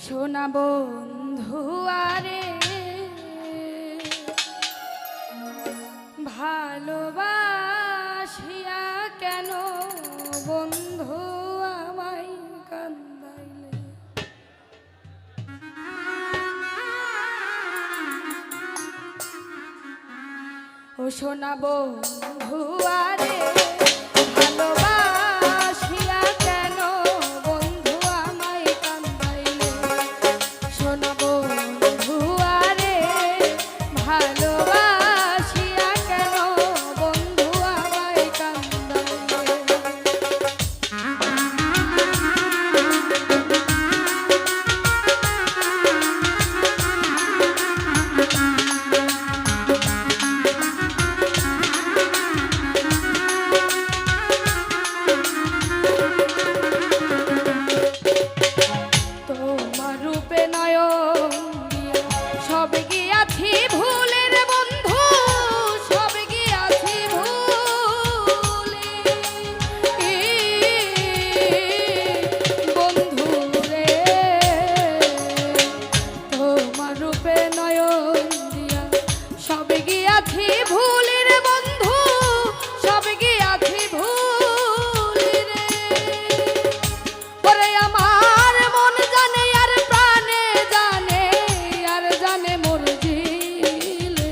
সোনা বন্ধু আরে ভালোবাসিয়া কেন বন্ধু আমায় কান্দাইলে। ও সোনা বন্ধু আরে ভালোবাসিয়া কেন বন্ধু আমায় কান্দাইলে। সোনা বন্ধু আরে ভালোবাসিয়া কেন বন্ধু আমায় কান্দাইলে। তোমার রূপে নয়ন দিয়া সব গিয়াছি ভুলে রে বন্ধু, সব গিয়াছি ভুলে। বন্ধু রে তোমার রূপে নয়ন দিয়া সব গিয়াছি ভুলে রে বন্ধু, সব গিয়াছি ভুলে রে। ওরে আমার মন জানে আর প্রাণে জানে আর জানে মোর জিলে।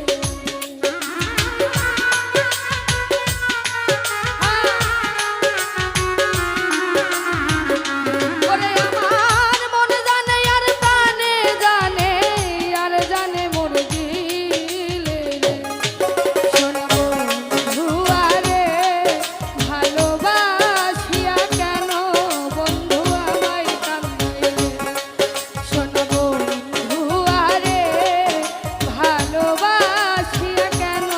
ওরে আমার মন জানে আর প্রাণে জানে আর জানে মোর জিলে রে। সোনা বন্ধু আরে ভালোবাসিয়া কেন বন্ধু আমায় কান্দাইলে। সোনা বন্ধু আরে ভালোবাসিয়া কেন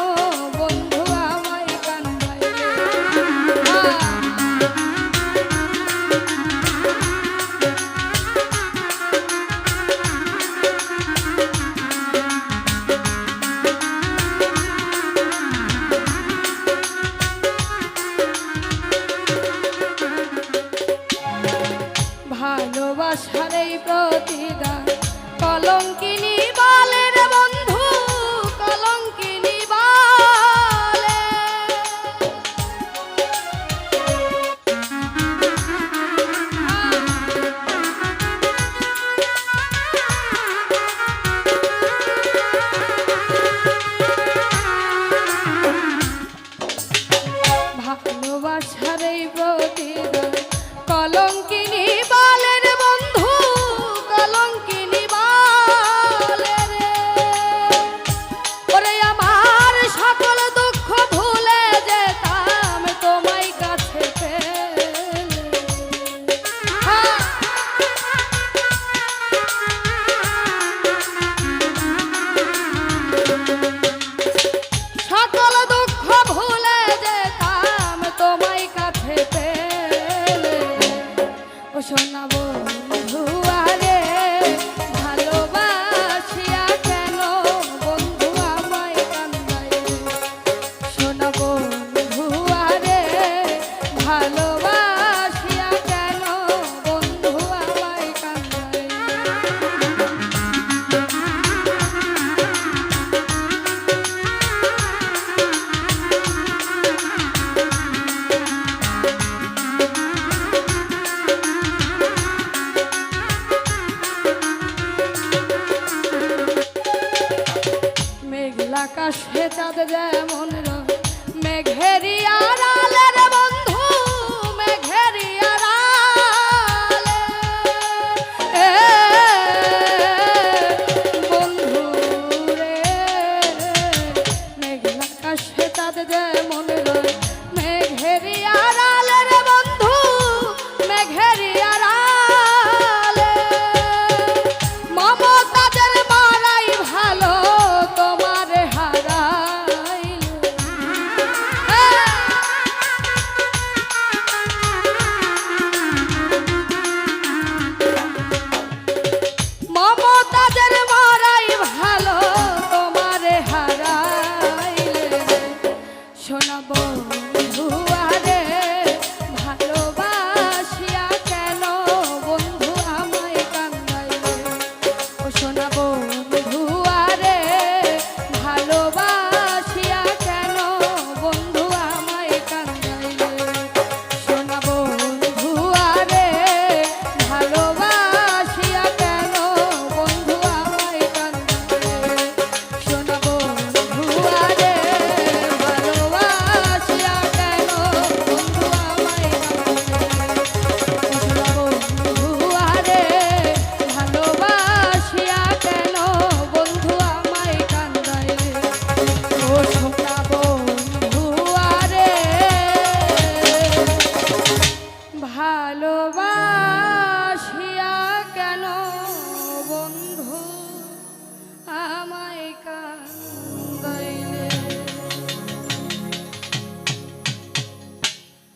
বন্ধু আমায় কান্দাইলে। ভালোবাসার এই প্রতিদান কলঙ্কিনী বলে রে বন্ধু, কলঙ্কিনী বলে। ভালোবাসার এই প্রতিদান কলঙ্কিনী বলে রে বন্ধু, কলঙ্কিনী বলে রে। ওরে আমার সকল দুঃখ ভুলে যেতাম তোমায় কাছে পেলে। সকল দুঃখ ভুলে যেতাম তোমায় কাছে পেলে। ও সোনা বন্ধু আরে ভালোবাসিয়া কেন বন্ধু আমায় কান্দাইলে। সোনা বন্ধু আরে ভালোবাসিয়া কেন বন্ধু আমায় কান্দাইলে। মেঘলা আকাশে চাঁদ যেমন